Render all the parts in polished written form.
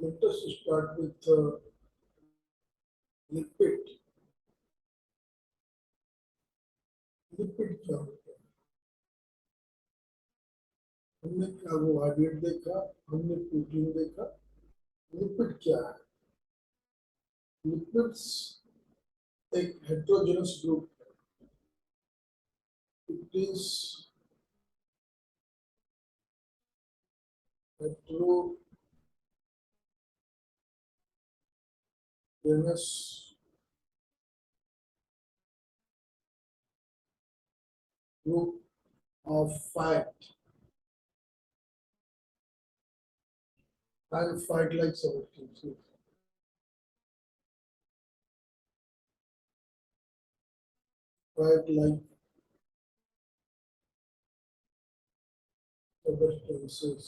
Let us start with lipid. Lipid क्या होता है? हमने कार्बोहाइड्रेट देखा, हमने प्रोटीन देखा। लिपिड क्या है? लिपिड्स एक हेट्रोजेनस ग्रुप है। It is heterogeneous group of fat and fat like substances. Fat like substances.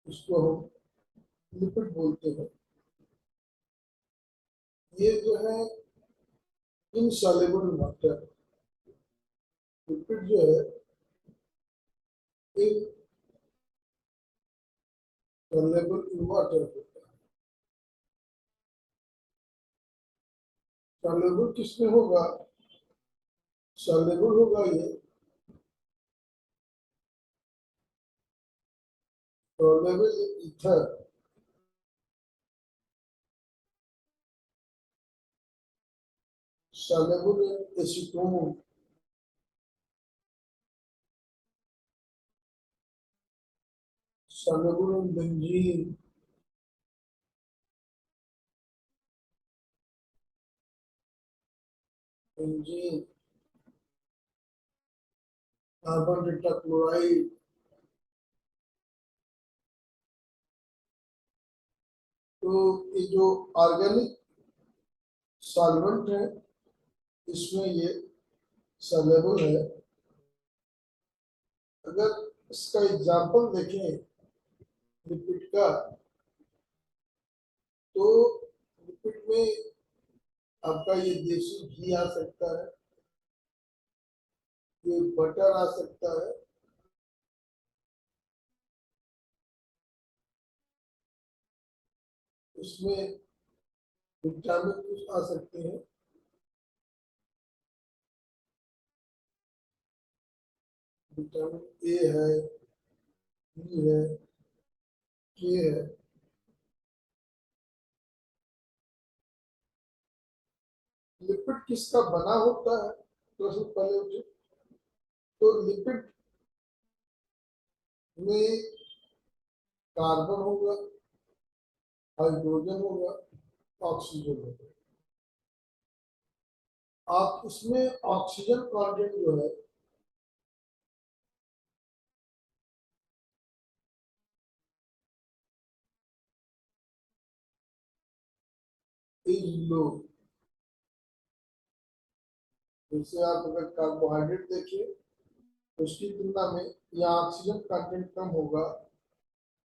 इसको हम लिपिड बोलते हैं। ये जो है इनसॉल्युबल वाटर। लिपिड जो है इनसॉल्युबल इन वाटर होता है। सॉल्युबल किसमें होगा? सॉल्युबल होगा ये soluble in ether, soluble in acetone, soluble in benzene, carbon tetrachloride। तो ये जो ऑर्गेनिक सॉल्वेंट है इसमें ये सॉल्युबल है। अगर इसका एग्जांपल देखें लिपिड का, तो लिपिड में आपका ये देसी घी आ सकता है, ये बटर आ सकता है, इसमें विटामिन कुछ आ सकते हैं। विटामिन ए है, बी है, के है। लिपिड किसका बना होता है? तो सबसे पहले उठे तो लिपिड में कार्बन होगा, हाइड्रोजन होगा, ऑक्सीजन होगा। आप इसमें ऑक्सीजन कंटेंट जो है इज लो। जैसे आप अगर कार्बोहाइड्रेट देखिए तो उसकी तुलना में यहाँ ऑक्सीजन कंटेंट कम होगा,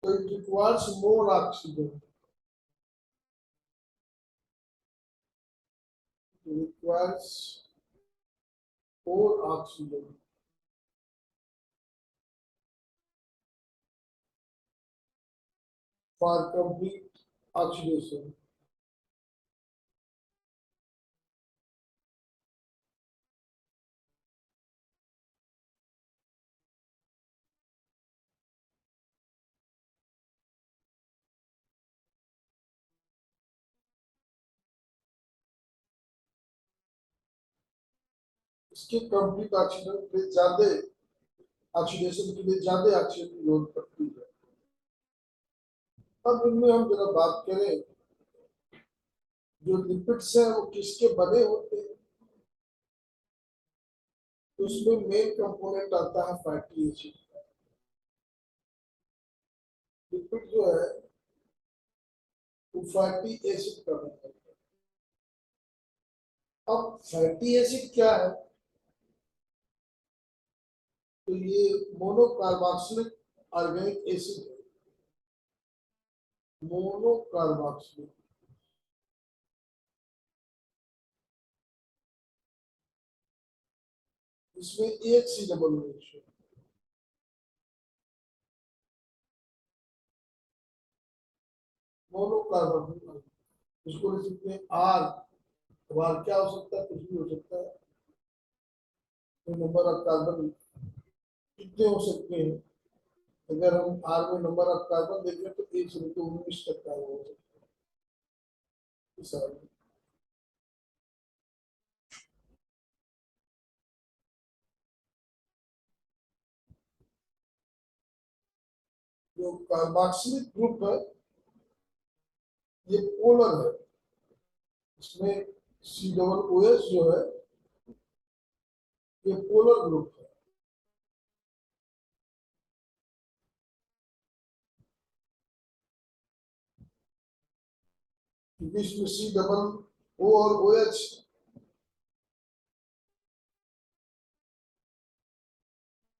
तो it requires more oxygen. Requires more oxygen for complete oxidation. इसके कंप्लीट ऑक्सीजन के लिए ज्यादा ऑक्सीडेशन के लिए ज्यादा ऑक्सीजन की जरूरत पड़ती है। अब इनमें हम जरा बात करें जो लिपिड्स है वो किसके बने होते हैं। तो उसमें मेन कंपोनेंट आता है फैटी एसिड। लिपिड जो है वो फैटी एसिड का बनता है। अब फैटी एसिड क्या है? तो ये मोनोकार्बोक्सिलिक ऑर्गेनिक एसिड है। मोनोकार्बोक्सिलिक, इसमें एक सी डबल रेशियो। मोनोकार्बन, इसको लिख सकते हैं आर। आर क्या हो सकता है, कुछ भी हो सकता है। तो नंबर ऑफ कार्बन कितने हो सकते हैं, अगर हम आर में नंबर ऑफ कार्बन देखें तो 1 से लेकर 19 तक का हो सकता है। जो कार्बोक्सिलिक ग्रुप है ये पोलर है, इसमें सी डबल ओ एस जो है ये पोलर ग्रुप है। क्योंकि इसमें सी डबल ओ और ओ एच,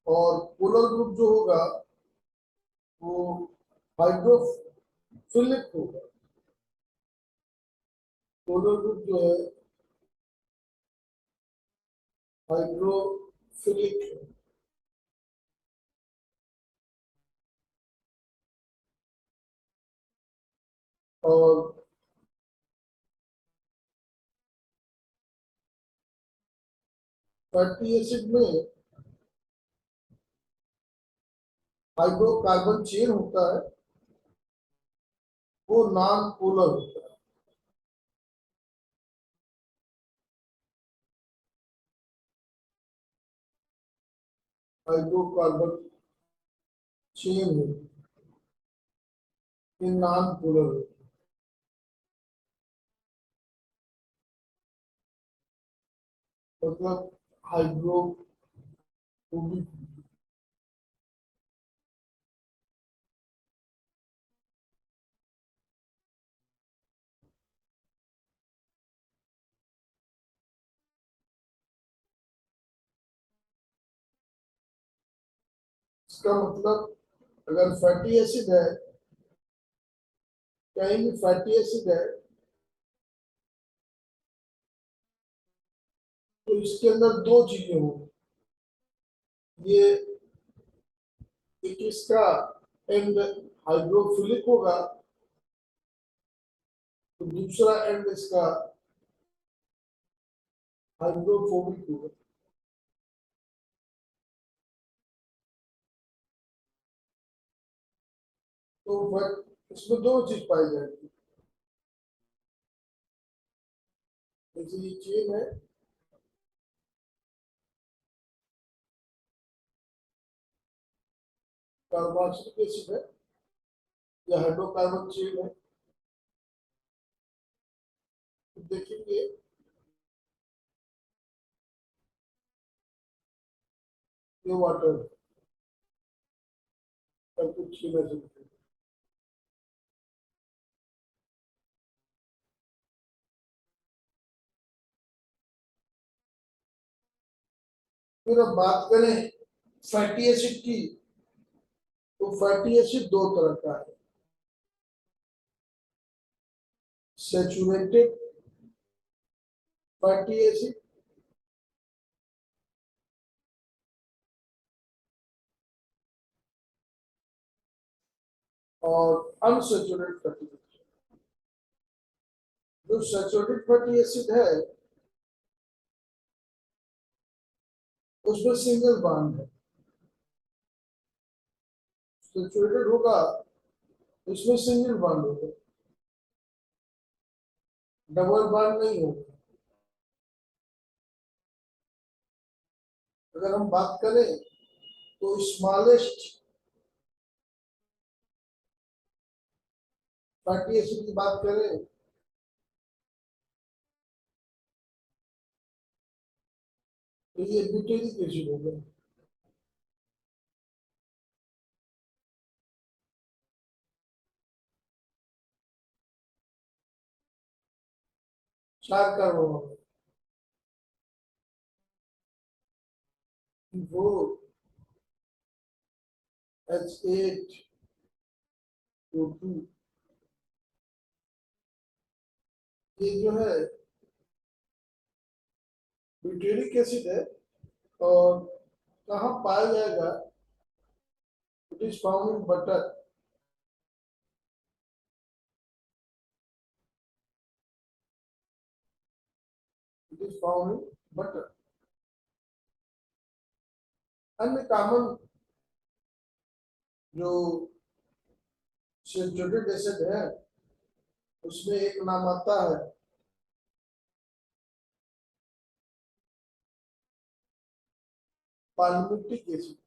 और पोलर ग्रुप जो होगा वो हाइड्रोफिलिक होगा। पोलर ग्रुप जो है हाइड्रोफिलिक है। और फैटी एसिड में हाइड्रोकार्बन चेन होता है, वो नॉन पोलर होता है। हाइड्रोकार्बन चेन है, ये नॉन पोलर होता है। मतलब हाइड्रोफोबिक। इसका मतलब अगर फैटी एसिड है, कहीं भी फैटी एसिड है तो इसके अंदर दो चीजें होंगी। ये एक इसका एंड हाइड्रोफिलिक होगा, तो दूसरा एंड इसका हाइड्रोफोबिक होगा। तो इसमें दो चीज पाई जाएगी। जैसे ये चेन है, कार्बोक्सिलिक एसिड है या हाइड्रोकार्बन चेन है, तो देखेंगे ये वाटर सब कुछ छीना सकते हैं। फिर अब बात करें फैटी एसिड की, तो फैटी एसिड दो तरह का है, सैचुरेटेड फैटी एसिड और अनसैचुरेटेड फैटी एसिड। जो सैचुरेटेड फैटी एसिड है उसमें सिंगल बॉन्ड है, सैचुरेटेड होगा इसमें सिंगल बॉन्ड होगा, डबल बॉन्ड नहीं होगा। अगर हम बात करें तो स्मॉलेस्ट फैटी एसिड की बात करें तो ये ब्यूटेरिक एसिड होगा। चार कार्बन, वो H8O2, ये जो है ब्यूटेरिक एसिड है। और कहाँ पाया जाएगा, it is found in butter. is found in butter. अन्य कॉमन जो सैचुरेटेड एसिड है उसमें एक नाम आता है पाल्मिटिक एसिड।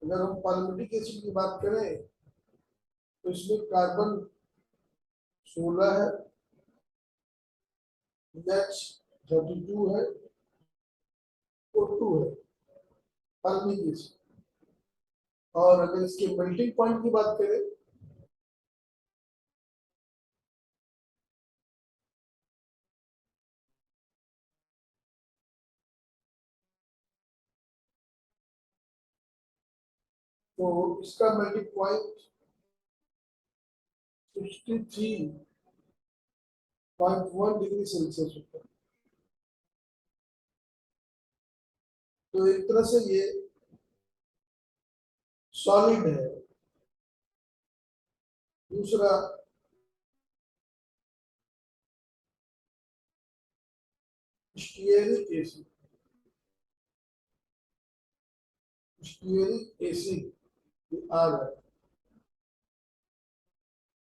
अगर हम पाल्मिटिक एसिड की बात करें तो इसमें कार्बन 16 है, H32 है, O2 है, पाल्मिटिक एसिड। और अगर इसके मेल्टिंग पॉइंट की बात करें तो इसका मेल्टिंग पॉइंट 63.1 डिग्री सेल्सियस होता है। तो एक तरह से ये सॉलिड है। दूसरा stearic acid, stearic acid R है,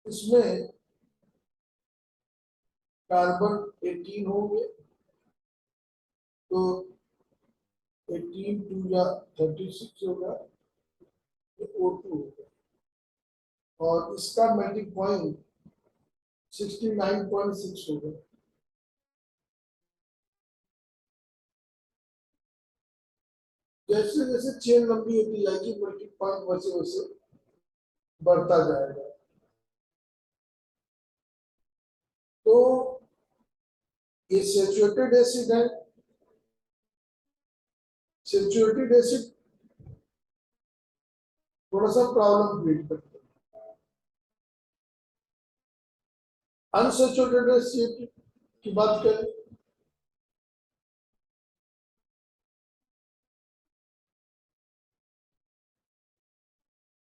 इसमें कार्बन 18 होंगे तो 18 टू या 36 होगा, ये O2 होगा। और इसका मेल्टिंग पॉइंट 69.6 होगा। जैसे जैसे चेन लंबी होती जाएगी मेल्टिंग पॉइंट वैसे वैसे बढ़ता जाएगा। तो ये सैचुरेटेड एसिड है। सैचुरेटेड एसिड थोड़ा सा प्रॉब्लम क्रिएट करता है। अनसैचुरेटेड एसिड की बात करें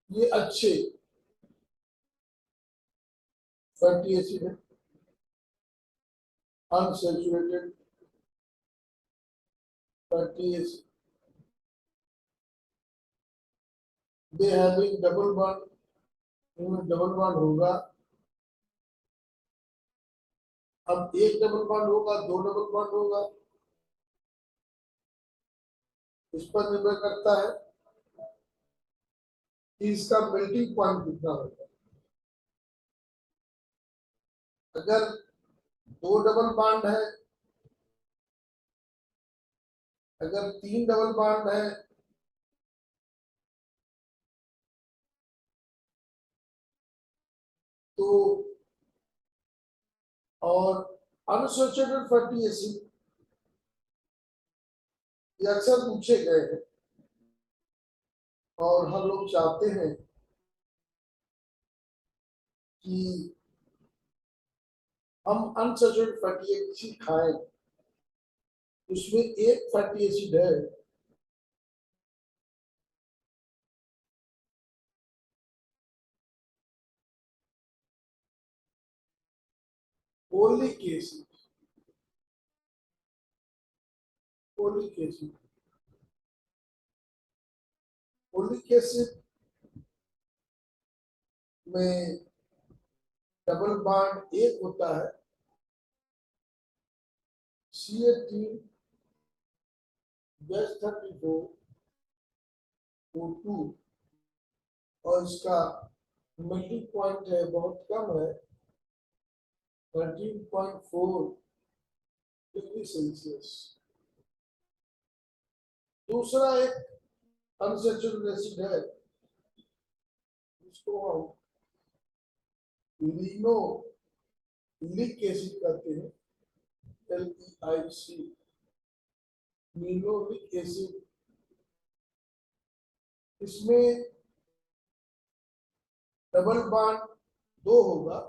ये अच्छे फैटी एसिड है, unsaturated fatty acid, they having double bond, इनमें डबल बॉन्ड होगा। अब एक डबल बॉन्ड होगा, दो डबल बॉन्ड होगा, इस पर निर्भर करता है कि इसका मेल्टिंग पॉइंट कितना होगा। अगर दो डबल बॉन्ड है, अगर तीन डबल बॉन्ड है तो, और अनसैचुरेटेड फैटी एसिड ये अक्सर पूछे गए हैं और हम लोग चाहते हैं कि हम अनसैचुरेटेड फैटी एसिड खाएं। उसमें एक फैटी एसिड है oleic acid. Oleic acid, oleic acid में डबल बॉन्ड एक होता है, CH3 O2, और इसका मेल्टिंग पॉइंट है बहुत कम है, 13.4 डिग्री सेल्सियस। दूसरा एक अनसैचुरेटेड एसिड है जिसको हम लिनोलिक एसिड कहते हैं, LEIC, लिनोलिक एसिड। इसमें डबल बॉन्ड दो होगा,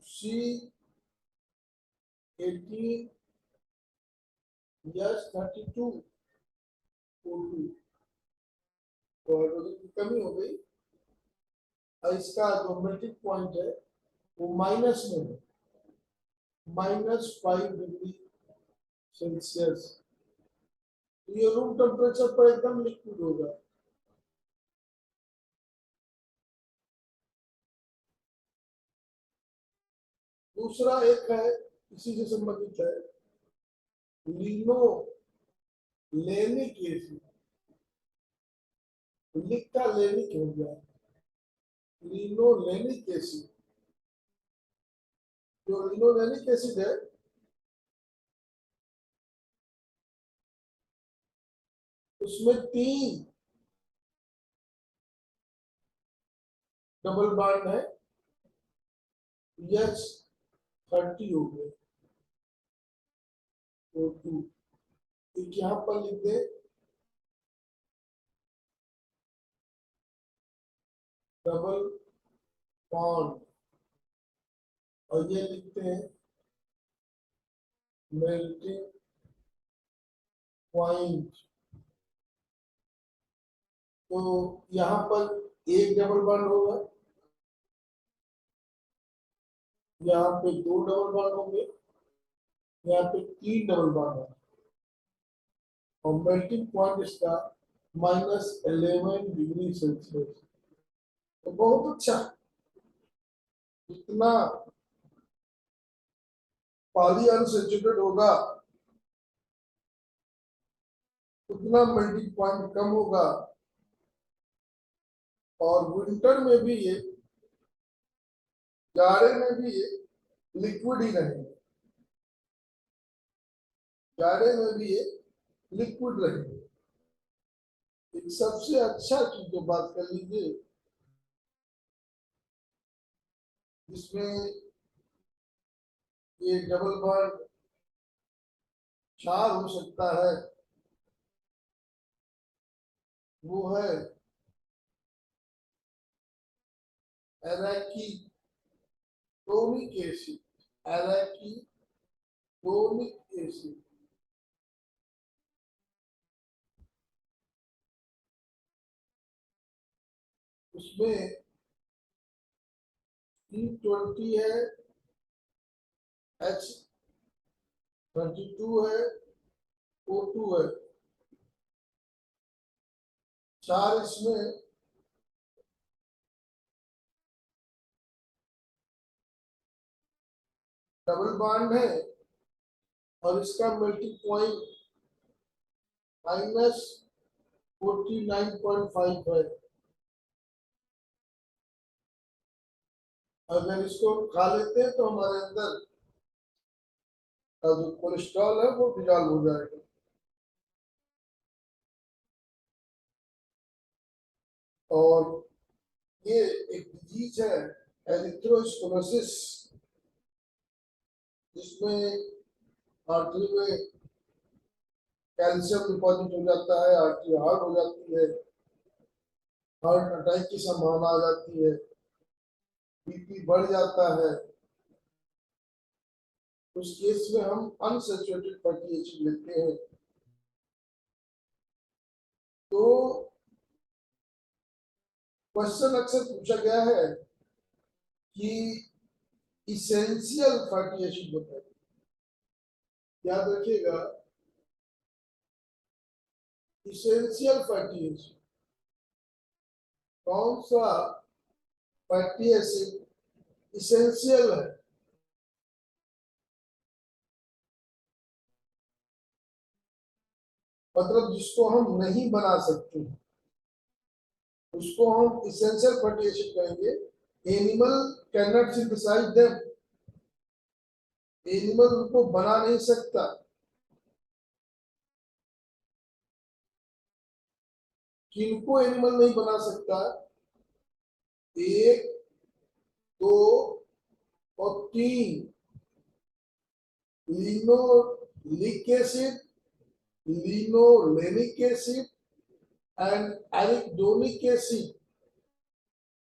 C18H32O2, तो हाइड्रोजन की कमी हो गई और इसका जो मेल्टिंग पॉइंट है वो माइनस में है, -5 डिग्री सेल्सियस। तो ये रूम टेम्परेचर पर एकदम लिक्विड होगा। दूसरा एक है इसी से संबंधित है, लिनो लेनिक एसिड। लिख का लेनिक हो गया, लिनोलेनिक एसिड। जो लिनोलेनिक एसिड है उसमें 3 डबल बॉन्ड है, H30 हो गए, O2। एक यहाँ पर लिख दे डबल बॉन्ड, और ये लिखते हैं मेल्टिंग पॉइंट। तो यहाँ पर एक डबल बॉन्ड होगा, यहाँ पे 2 डबल बॉन्ड होंगे, यहाँ पे 3 डबल बॉन्ड है, और मेल्टिंग पॉइंट इसका -11 डिग्री सेल्सियस। तो बहुत अच्छा, जितना पॉली अनसैचुरेटेड होगा उतना मेल्टिंग पॉइंट कम होगा, और विंटर में भी ये, जाड़े में भी ये लिक्विड ही रहेंगे, जाड़े में भी ये लिक्विड रहेंगे। एक सबसे अच्छा चीज जो बात कर लीजिए, जिसमें ये डबल बॉन्ड 4 हो सकता है, वो है एराकीडोनिक एसिड। एराकीडोनिक एसिड, उसमें E20 है, H32 है, O2 है, 4 इसमें डबल बॉन्ड है, और इसका मेल्टिंग पॉइंट -49.5 है। अगर इसको खा लेते हैं तो हमारे अंदर का जो कोलेस्ट्रॉल है वो डिजॉल्व हो जाएगा। और ये एक डिजीज है एरिथ्रोस्क्लेरोसिस, जिसमें आर्टरी में कैल्शियम डिपॉजिट हो जाता है, आर्टरी हार्ड हो जाती है, हार्ट अटैक की संभावना आ जाती है, बीपी बढ़ जाता है। उस केस में हम अनसैचुरेटेड फैटी एसिड लेते हैं। तो क्वेश्चन अक्सर पूछा गया है कि इसेंशियल फैटी एसिड बताइए। याद रखिएगा, इसेंशियल फैटी एसिड कौन सा फैटी एसिड इसेंशियल है, मतलब जिसको हम नहीं बना सकते, उसको हम इसेंशियल फैटी एसिड कहेंगे। Animal cannot synthesize them, animal उनको बना नहीं सकता। किनको एनिमल नहीं बना सकता? 1, 2 और 3, linoleic acid, linolenic acid and arachidonic acid.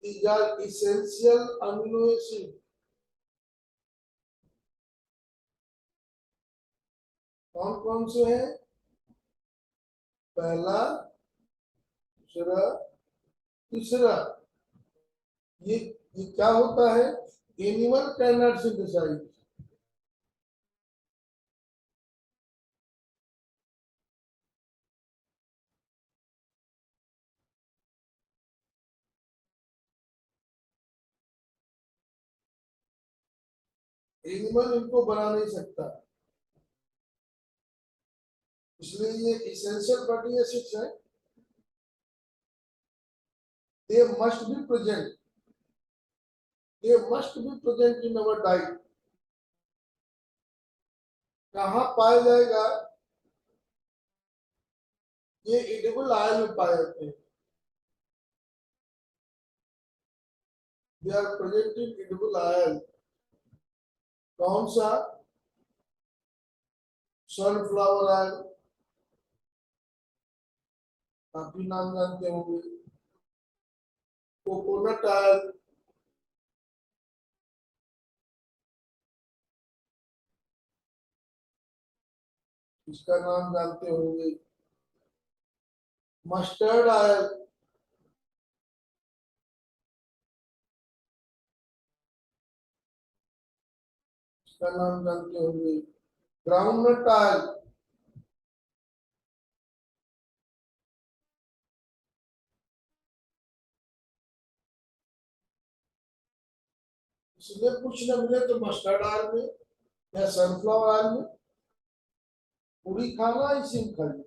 These are essential amino acid. कौन कौन से हैं? पहला, दूसरा, तीसरा, ये ये क्या होता है? Animal cannot synthesize. Animal इनको बना नहीं सकता, इसलिए ये इसेंशियल फैटी एसिड्स है। They must be present, they must be present in our diet. कहाँ पाया जाएगा? ये एडिबल ऑयल में पाए जाते हैं। They are present in edible oil. कौन सा? सनफ्लावर ऑयल, काफी नाम जानते होंगे। कोकोनट ऑयल, इसका नाम जानते होंगे। मस्टर्ड ऑयल, इसका नाम जानते होंगे। ग्राउंडनट ऑयल, इसलिए कुछ न मिले तो मस्टर्ड ऑयल में या सनफ्लावर ऑयल में पूरी खाना, इसी में खाइए।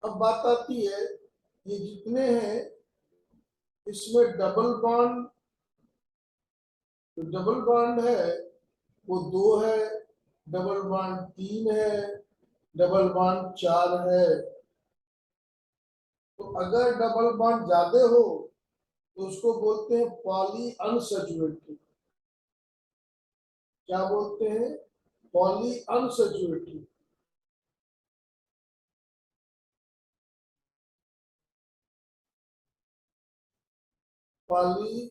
अब बात आती है, ये जितने हैं इसमें डबल बॉन्ड है वो 2 है, डबल बॉन्ड 3 है, डबल बॉन्ड 4 है। तो अगर डबल बॉन्ड ज्यादा हो तो उसको बोलते हैं पॉली अनसैचुरेटेड। क्या बोलते हैं? Poly unsaturated. Poly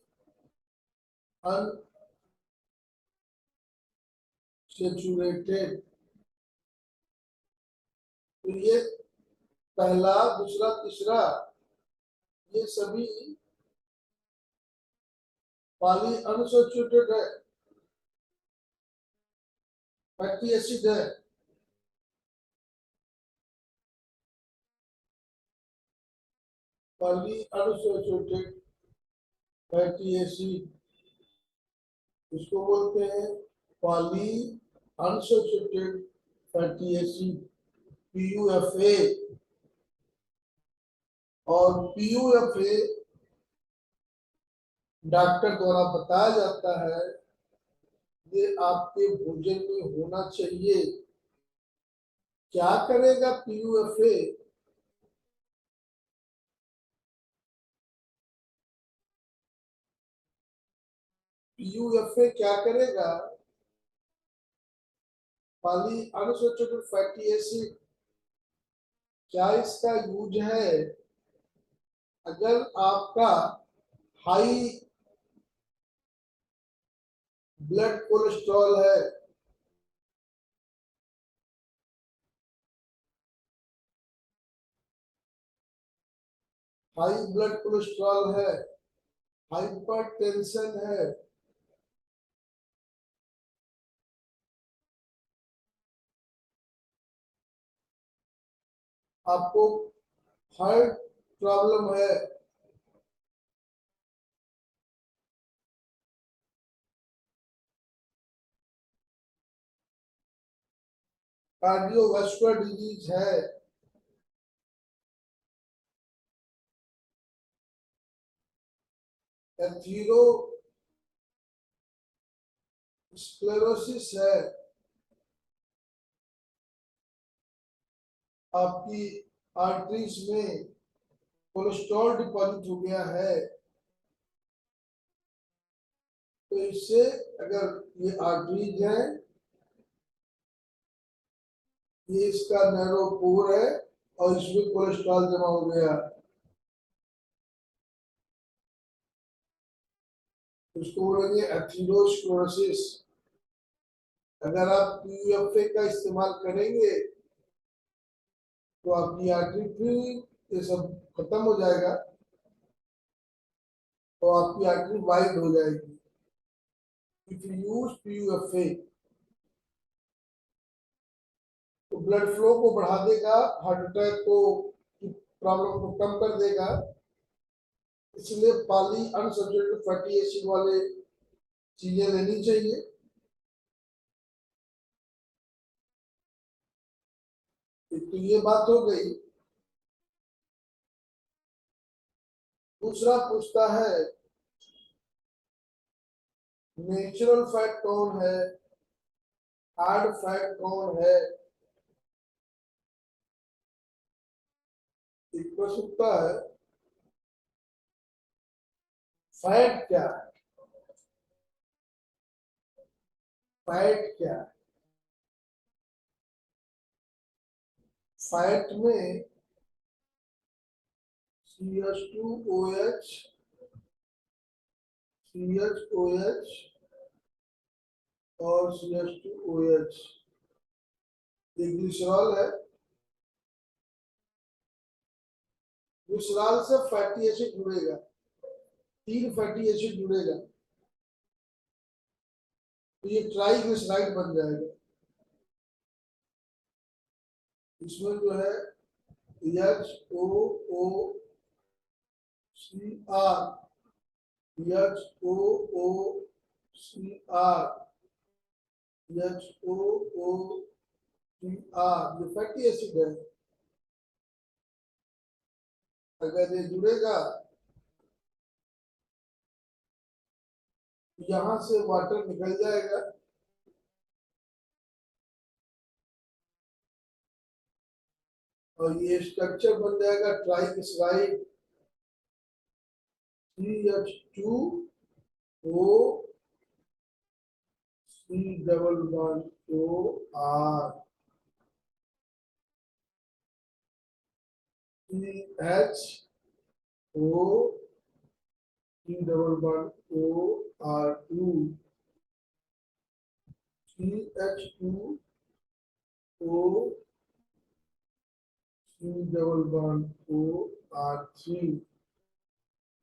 unsaturated. तो ये पहला, दूसरा, तीसरा, ये सभी पॉली अनसैचुरेटेड है, फैटी एसिड है। पॉली अनसैचुरेटेड फैटी एसिड, इसको बोलते हैं poly unsaturated fatty acid, PUFA. और पीयूएफए डॉक्टर द्वारा बताया जाता है ये आपके भोजन में होना चाहिए। क्या करेगा पीयूएफए? पीयूएफए क्या करेगा? पॉली अनसैचुरेटेड फैटी एसिड, क्या इसका यूज है? अगर आपका हाई ब्लड कोलेस्ट्रॉल है, हाई ब्लड कोलेस्ट्रॉल है, हाइपरटेंशन है, आपको हार्ट प्रॉब्लम है, कार्डियोवास्कुलर डिजीज है, एथीरोस्क्लेरोसिस है, आपकी आर्टरीज में कोलेस्ट्रॉल डिपॉजिट हो गया है, तो इससे, अगर ये आर्टरीज है, ये इसका नैरो पोर है और इसमें कोलेस्ट्रॉल जमा हो गया, उसको बोलेंगे एथीरोस्क्लेरोसिस। अगर आप पीयूएफए का इस्तेमाल करेंगे तो आपकी आर्टरी फिर ये सब खत्म हो जाएगा, तो आपकी आर्टरी वाइड हो जाएगी। इफ यू यूज PUFA तो ब्लड फ्लो को बढ़ा देगा, हार्ट अटैक को प्रॉब्लम को कम कर देगा। इसलिए पॉली अनसैचुरेटेड फैटी एसिड वाले चीजें लेनी चाहिए। तो ये बात हो गई। दूसरा पूछता है नेचुरल फैट कौन है, हार्ड फैट कौन है। एक प्रश्न उठता है फैट क्या है, फैट क्या है। फैट में CH2OH, CHOH और CH2OH, एक ग्लिसरॉल है। ग्लिसरॉल से फैटी एसिड जुड़ेगा, 3 फैटी एसिड जुड़ेगा, तो ये ट्राइग्लिसराइड बन जाएगा। इसमें जो है HOOCR, ये फैटी एसिड है। अगर ये जुड़ेगा यहां से वाटर निकल जाएगा, और ये स्ट्रक्चर बन जाएगा triglyceride CH2O C=OR CHO C=OR2 CH2O C=OR3,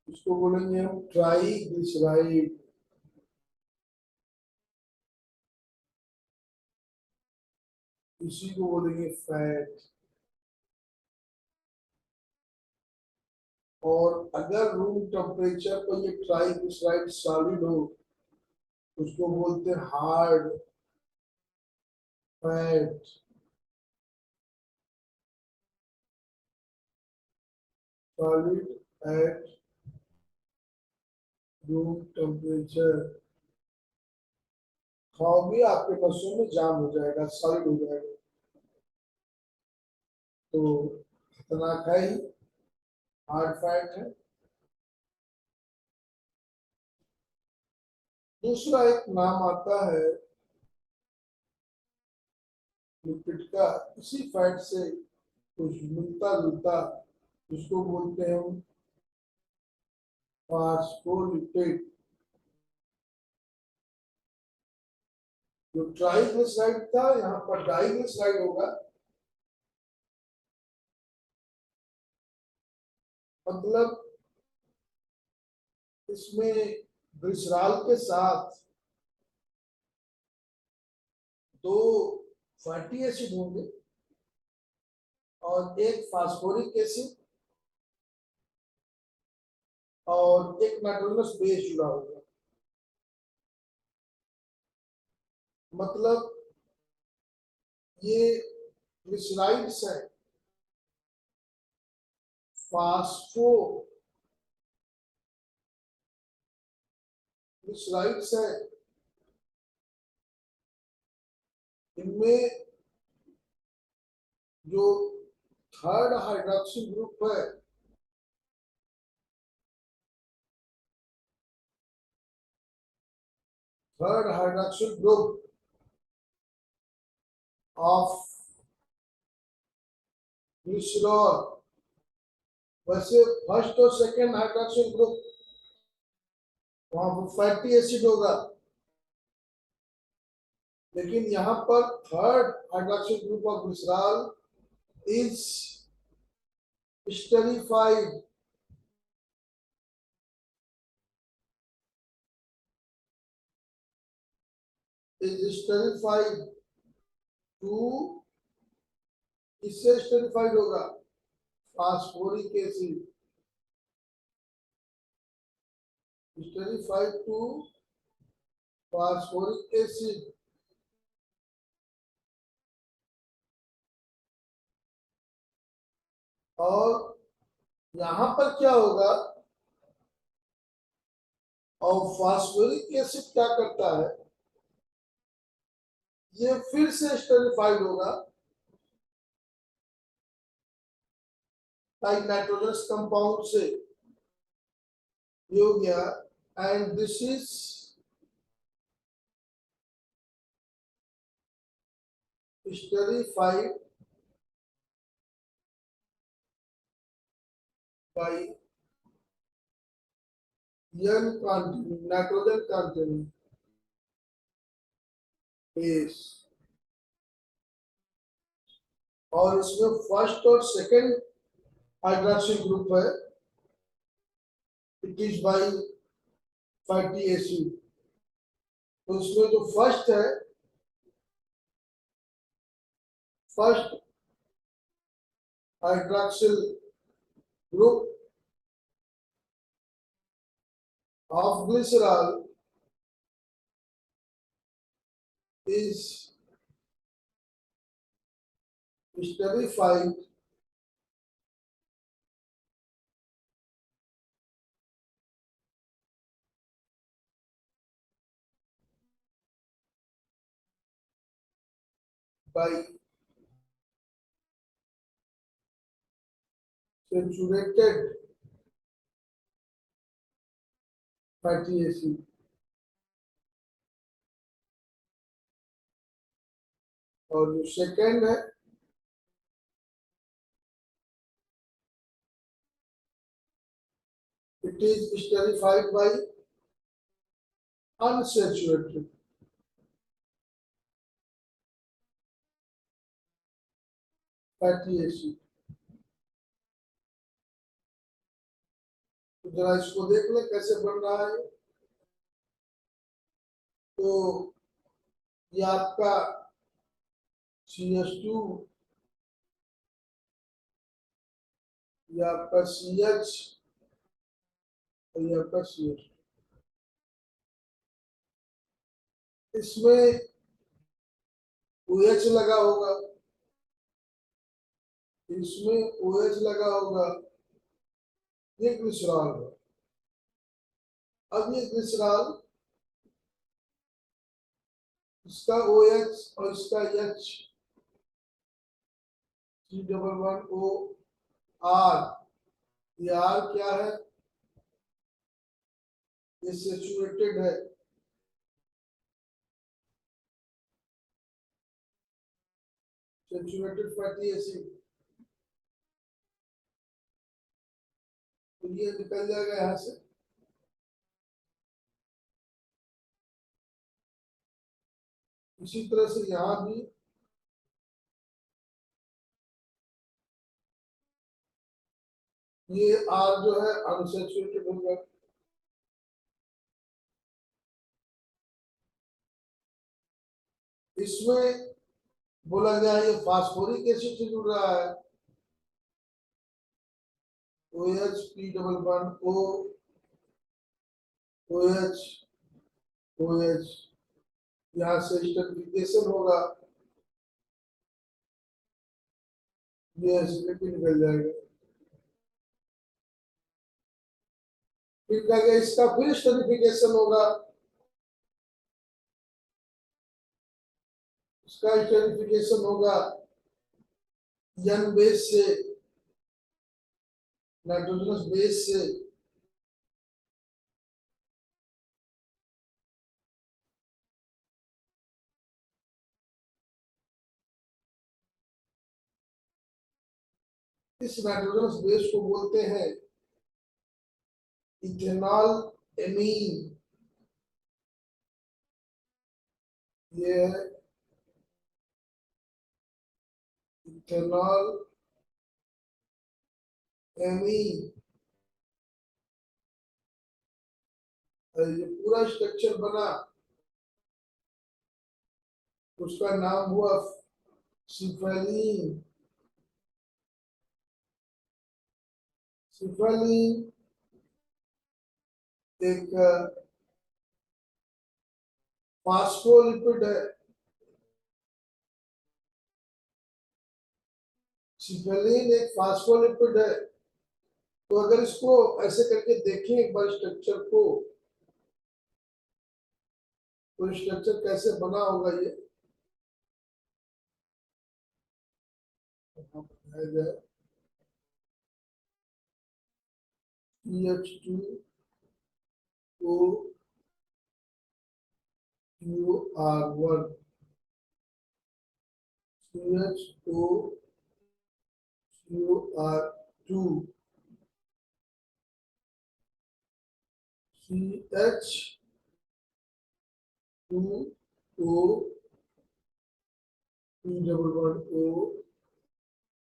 इसको बोलेंगे हम ट्राइग्लिसराइड। इसी को बोलेंगे फैट। और अगर रूम टेम्परेचर पर ये ट्राइग्लिसराइड सॉलिड हो उसको बोलते हैं hard fat. Solid at room temperature खाओगे आपके नसों में जाम हो जाएगा, सॉलिड हो जाएगा, तो खतरनाक है ही, हार्ड फैट है। दूसरा एक नाम आता है लिपिड का, इसी फैट से कुछ मिलता जुलता, जिसको बोलते हैं हम फास्फोलिपिड। जो ट्राइग्लिसराइड था यहाँ पर डाइग्लिसराइड होगा, मतलब इसमें ग्लिसरॉल के साथ 2 फैटी एसिड होंगे और एक फास्फोरिक एसिड और एक नाइट्रोजनस बेस जुड़ा होगा। मतलब ये ग्लिसराइड्स है, फास्फो ग्लिसराइड्स है, इनमें जो थर्ड हाइड्रोक्सिल ग्रुप है third hydroxyl group of glycerol, वैसे फर्स्ट और सेकेंड हाइड्रोक्सिल ग्रुप वहां पर फैटी एसिड होगा, लेकिन यहाँ पर third hydroxyl group of glycerol is esterified to, इससे esterified होगा phosphoric acid, esterified to phosphoric acid, और यहां पर क्या होगा, और फास्फोरिक एसिड क्या करता है, ये फिर से स्टेरिफाइड होगा लाइक नाइट्रोजनस कंपाउंड से, ये हो गया, and this is esterified by N containing nitrogen containing base, और इसमें फर्स्ट और सेकंड हाइड्रोक्सिल ग्रुप है, it is by fatty acid. तो इसमें जो फर्स्ट है, first hydroxyl group of glycerol is esterified by saturated fatty acid, और जो सेकेंड है, it is esterified by unsaturated fatty acid। तो जरा इसको देख ले कैसे बन रहा है। तो ये आपका CH2, ये आपका CH, और ये आपका CH। इसमें OH लगा होगा, इसमें OH लगा होगा, ये ग्लिसरॉल है। अब ये ग्लिसरॉल, इसका OH और इसका H, C11O R, ये R क्या है, ये सैचुरेटेड है, सैचुरेटेड फैटी एसिड। तो ये निकल जाएगा यहां से। इसी तरह से यहां भी ये R जो है अनसैचुरेटेड होगा, इसमें बोला गया ये फास्फोरिक एसिड से जुड़ रहा है, OH P11O OH OH, यहाँ से स्टेरिफिकेशन होगा, ये एसिडिटी निकल जाएगा। फिर क्या गया, इसका फिर स्टेरिफिकेशन होगा, इसका स्टेरिफिकेशन होगा N बेस से, नाइट्रोजनस बेस से, इस नाइट्रोजनस बेस को बोलते हैं इथेनॉल एमीन। ये है इथेनॉल एमी, ये पूरा स्ट्रक्चर बना, उसका नाम हुआ सिफालिन। सिफालिन एक फास्फोलिपिड है। सिफालिन एक फास्फोलिपिड है। तो अगर इसको ऐसे करके देखें एक बार स्ट्रक्चर को, तो स्ट्रक्चर कैसे बना होगा ये बताया जाए। CH2O QR1, CH2QR2, CH2O, P double bond O,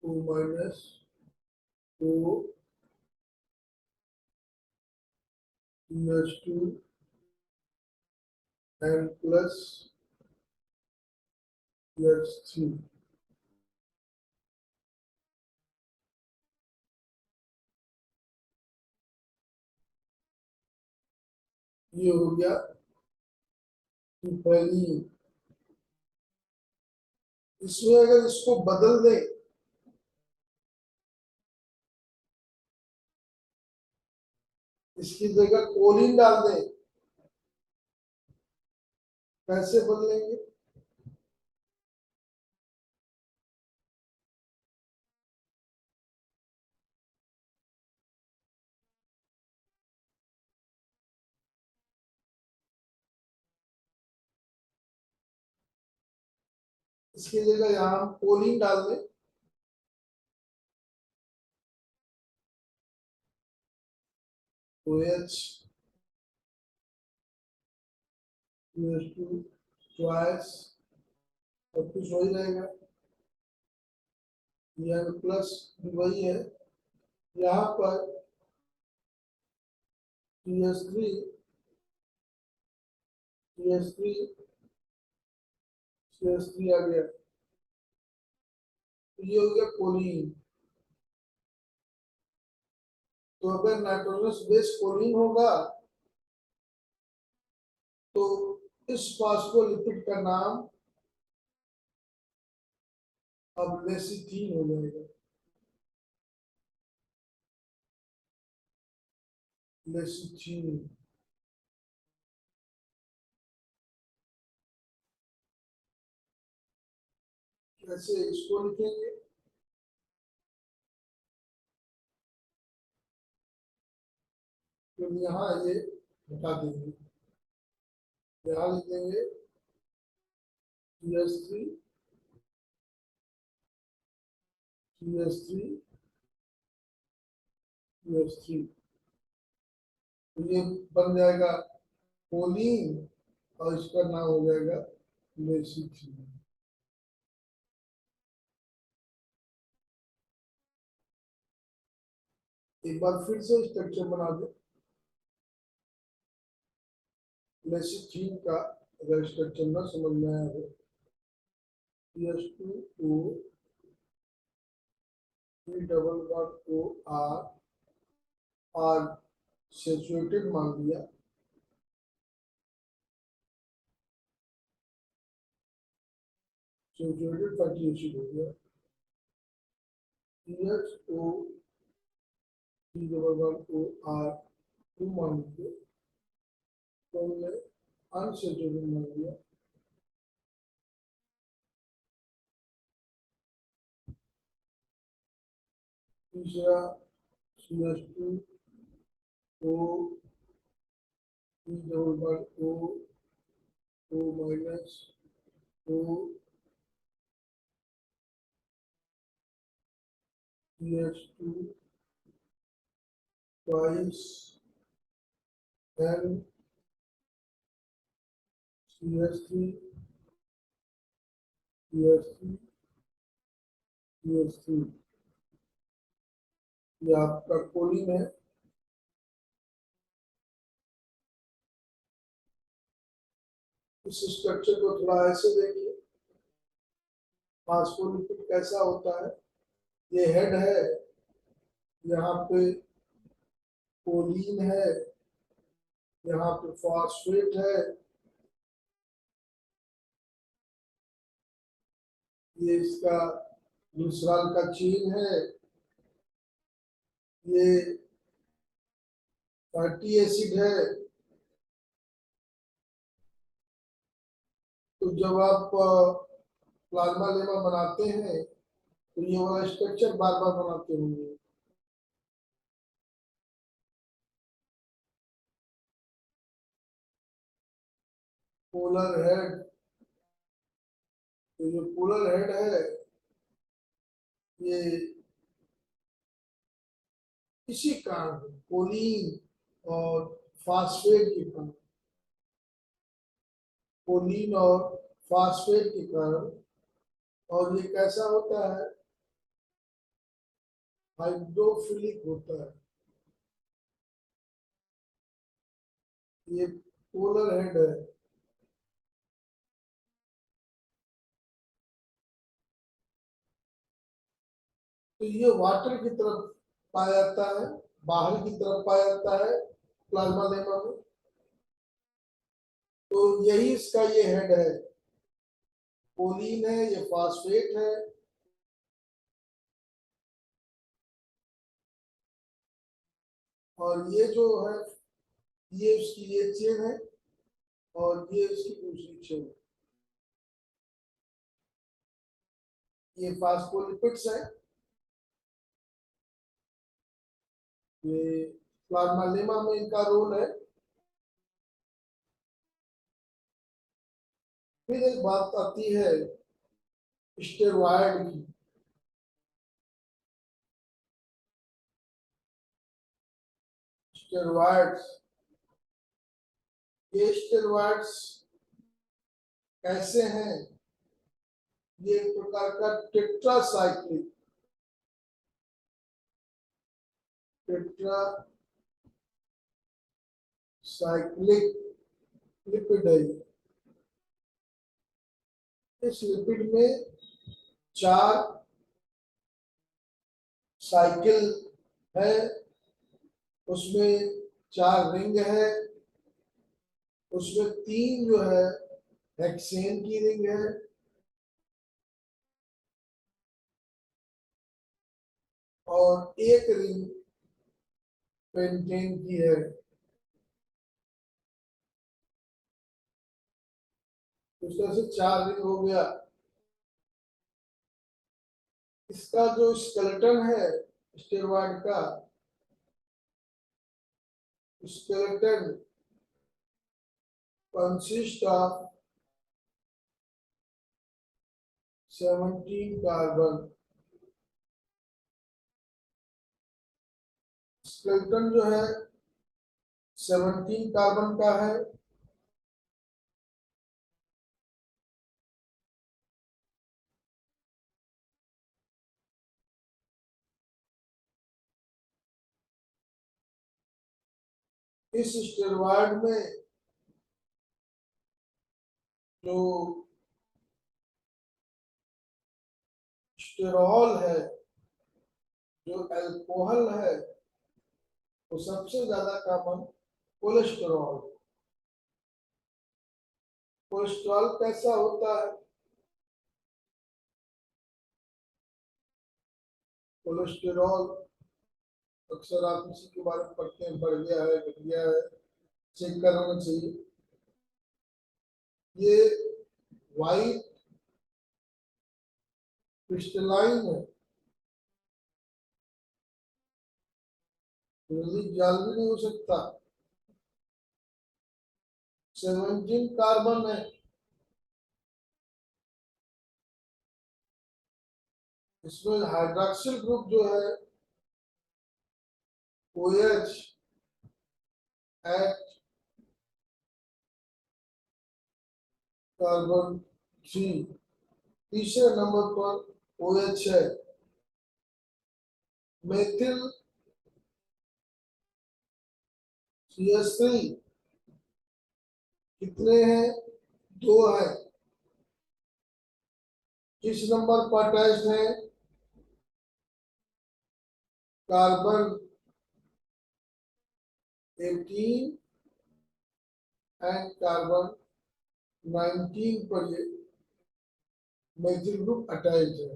O minus O, CH2 and plus CH3। ये हो गया पहली। इसमें अगर इसको बदल दें, इसकी जगह कोलिन डाल दें, कैसे बदलेंगे? इसकी जगह यहाँ हम कोलिन डाल दें, OH CH2 ट्वाइस, सब कुछ वही रहेगा, यहाँ प्लस भी वही है। यहाँ पर CH3 CH3 CH3 आ गया, तो ये हो गया कोलिन। तो अगर नाइट्रोजनस बेस कोलिन होगा तो इस फास्फोलिपिड का नाम अब लेसिथीन हो जाएगा। लेसिथीन, कैसे इसको लिखेंगे? तो यहाँ ये बता देंगे, यहाँ लिख देंगे CH3 CH3 CH3, तो ये बन जाएगा कोलिन और इसका नाम हो जाएगा लेसिथीन। एक बार फिर से स्ट्रक्चर बना दे लेसिथीन का, अगर स्ट्रक्चर ना समझ में आया हो। CH2O P double bond O R saturated मान लिया, सैचुरेटेड फैटी एसिड हो गया। CHO P double bond O R 2 मान लीजिए, तो हमने अनसैचुरेटेड मान लिया। तीसरा CH2O P double bond O minus O CH2 twice and CH3 CH3 CH3, ये आपका कोलिन है। इस स्ट्रक्चर को थोड़ा ऐसे देखिए, फास्फोलिपिड कैसा होता है। ये हेड है, यहाँ पे कोलिन है, यहाँ पे फॉस्फेट है, ये इसका ग्लिसरॉल का चेन है, ये फैटी एसिड है। तो जब आप प्लाज्मा लेमा बनाते हैं तो ये वाला स्ट्रक्चर बार बार बनाते होंगे। पोलर हेड, तो ये पोलर हेड है, ये इसी कारण कोलिन और फास्फेट के कारण, कोलिन और फास्फेट के कारण। और ये कैसा होता है, हाइड्रोफिलिक होता है। ये पोलर हेड है। तो ये वाटर की तरफ पाया जाता है, बाहर की तरफ पाया जाता है प्लाज्मा लेमा में। तो यही इसका ये हेड है, कोलिन है, ये फास्फेट है, और ये जो है ये उसकी ये चेन है, और ये उसकी दूसरी चेन। ये फास्फोलिपिड्स है, ये प्लाज्मा लेमा में इनका रोल है। फिर एक बात आती है स्टेरॉयड की। स्टेरॉयड्स, ये स्टेरॉयड्स कैसे हैं, ये एक प्रकार का टेट्रासाइक्लिक लिपिड है। इस लिपिड में 4 साइकिल है, उसमें 4 रिंग है, उसमें 3 जो है हेक्सेन की रिंग है, और 1 रिंग पेंटेन की है। इस तरह से 4 रिंग हो गया। इसका जो स्केलेटन है स्टेरॉयड का, skeleton consist of 17 carbon. Skeleton जो है 17 कार्बन का है। इस स्टेरॉयड में जो स्टेरॉल है, जो अल्कोहल है, वो सबसे ज्यादा कॉमन कोलेस्टेरॉल। कोलेस्ट्रॉल कैसा होता है, कोलेस्टेरॉल अक्सर आप इसी के बारे में पढ़ते हैं, बढ़ गया है, घट गया है, चेक करना चाहिए। ये वाइट क्रिस्टलाइन है, जल्दी जाल भी नहीं हो सकता। 17 कार्बन है, इसमें हाइड्रोक्सिल ग्रुप जो है OH एट कार्बन 3, तीसरे नंबर पर OH है। मेथिल CH3 कितने हैं? 2 है। किस नंबर पर अटैच्ड है? कार्बन 18 एंड कार्बन 19 पर ये मैथिल ग्रुप अटैच्ड है।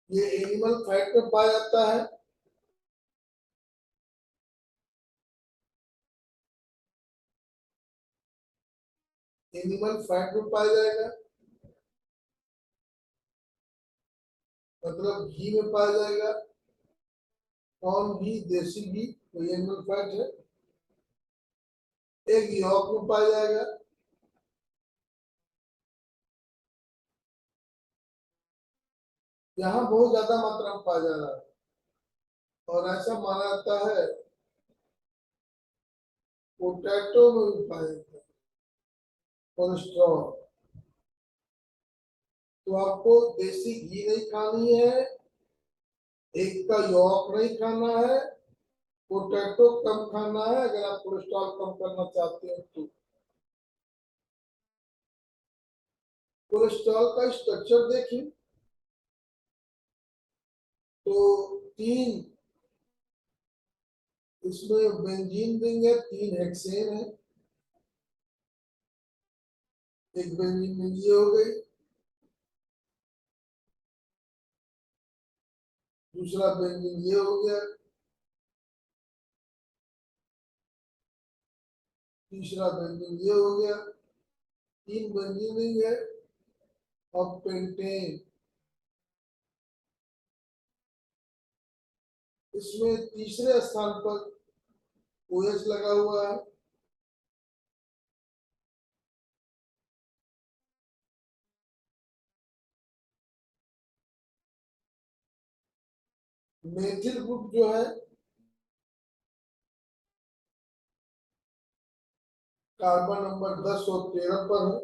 ये एनिमल फैट में पाया जाता है। एनिमल फैट में पाया जाएगा, मतलब घी में पाया जाएगा। कौन घी? देसी घी, तो एनिमल फैट है। एक यॉक में पाया जाएगा। यहाँ बहुत ज्यादा मात्रा में पाया जा रहा है और ऐसा माना जाता है पोटैटो में भी पाया जाता है कोलेस्ट्रॉल। तो आपको देसी घी नहीं खानी है, एक का यॉक नहीं खाना है, पोटैटो कम खाना है अगर आप कोलेस्ट्रॉल कम करना चाहते हैं तो। कोलेस्ट्रॉल का स्ट्रक्चर देखिए तो 3 इसमें बेंजीन रिंग है, 3 हेक्सेन है। एक बेंजीन रिंग ये हो गई, दूसरा बेंजीन ये हो गया, तीसरा बेंजीन ये हो गया। 3 बेंजीन रिंग है और पेंटेन। इसमें तीसरे स्थान पर OH लगा हुआ है। मेथिल ग्रुप जो है कार्बन नंबर 10 और 13 पर है।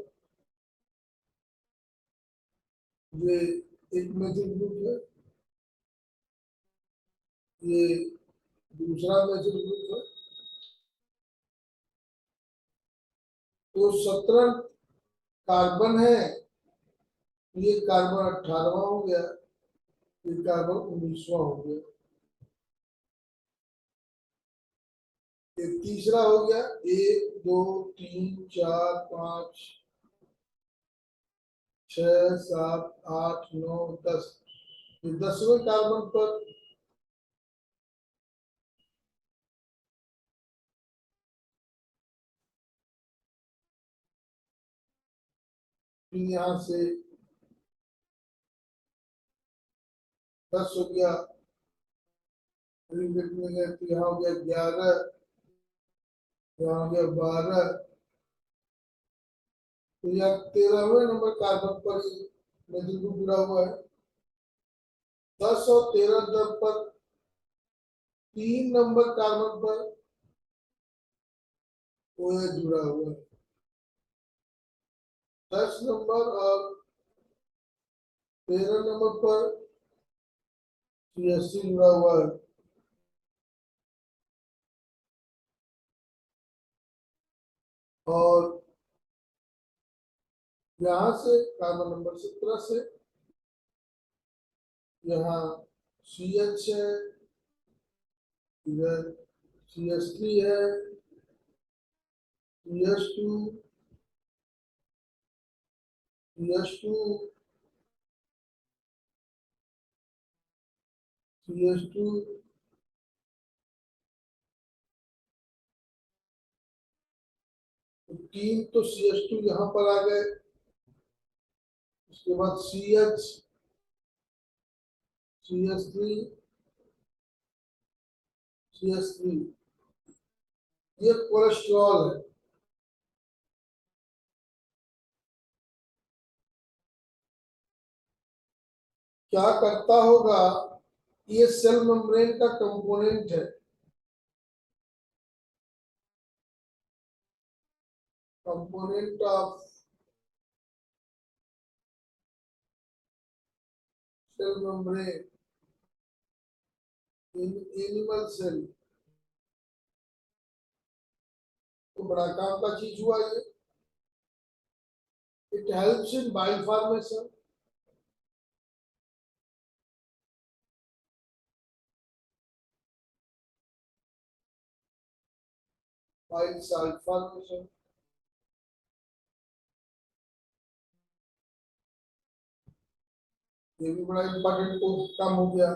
ये एक मेथिल ग्रुप है, ये दूसरा मेथिल ग्रुप है। तो 17 कार्बन है, ये कार्बन 18वां हो गया, ये कार्बन 19वां हो गया। ये तीसरा हो गया, 1 2 3 4 5 6 7 8 9 10। ये 10वें कार्बन पर यहाँ से 10 हो गया, तो यहाँ हो गया 11, यहाँ हो गया 12। तो यह 13वें नंबर कार्बन पर मेथिल ग्रुप जुड़ा हुआ है। 10 और 13 दर पर 3 नंबर कार्बन पर OH जुड़ा हुआ है। 10 नंबर और 13 नंबर पर CH3 जुड़ा हुआ है। और यहाँ से कार्बन नंबर 17 से यहाँ CH है, इधर CH3 है, CH2, CH2, CH2, तो 3 तो CH2 यहाँ पर आ गए। उसके बाद CH, CH3, CH3, ये कोलेस्ट्रॉल है। क्या करता होगा, ये सेल मेम्ब्रेन का कंपोनेंट है। Component of cell membrane in animal cell, तो बड़ा काम का चीज हुआ ये। It helps in bile formation, bile salt formation. ये भी बड़ा इंपॉर्टेंट काम हो गया।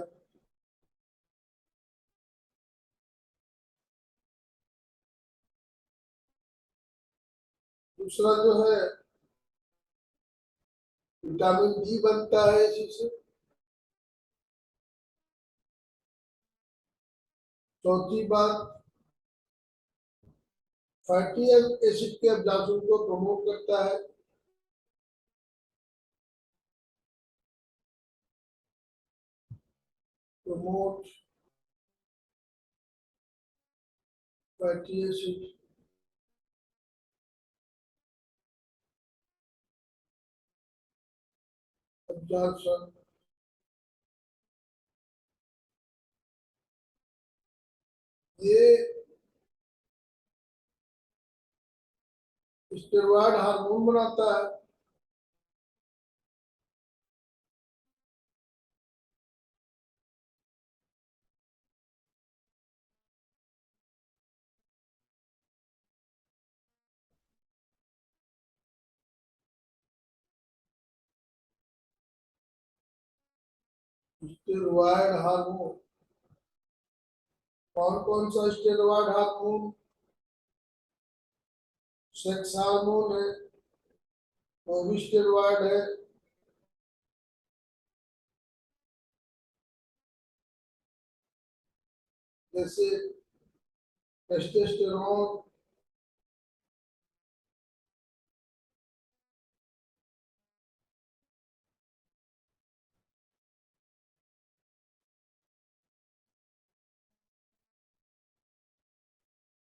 दूसरा जो है विटामिन डी बनता है इसी से। चौथी बात, फैटी एसिड के एब्जॉर्प्शन को प्रमोट करता है। Promote fatty acid absorption. ये स्टेरॉयड हार्मोन बनाता है। स्टेरॉयड हार्मोन, कौन कौन सा स्टेरॉयड हार्मोन? सेक्स हार्मोन है, वो भी स्टेरॉयड है। जैसे टेस्टोस्टेरोन,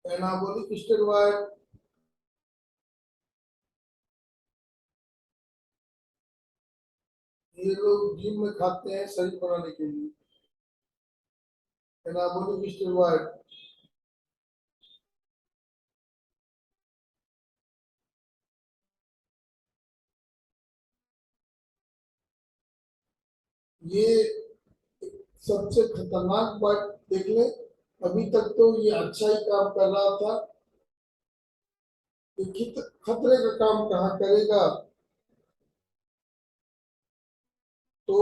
एनाबॉलिक स्टेरॉयड। ये लोग जिम में खाते हैं शरीर बनाने के लिए, एनाबॉलिक स्टेरॉयड। ये सबसे खतरनाक बात देख ले, अभी तक तो ये अच्छा ही काम कर रहा था, ये खतरे का काम कहाँ करेगा। तो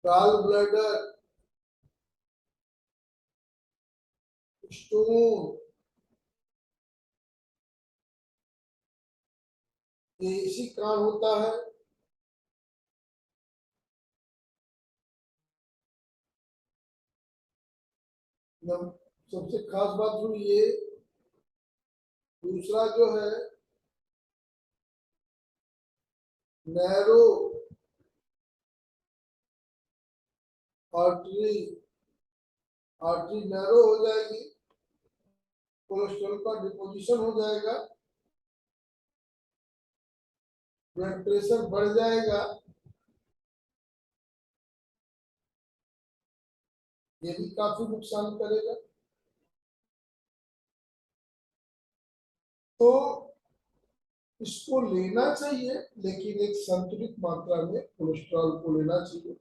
गॉल ब्लैडर स्टोन, ये इसी कारण होता है। सबसे खास बात हुई ये। दूसरा जो है नैरो आर्टरी, आर्टरी नैरो हो जाएगी, कोलेस्ट्रॉल का डिपोजिशन हो जाएगा, ब्लड प्रेशर बढ़ जाएगा, ये भी काफी नुकसान करेगा। तो इसको लेना चाहिए, लेकिन एक संतुलित मात्रा में कोलेस्ट्रॉल को लेना चाहिए।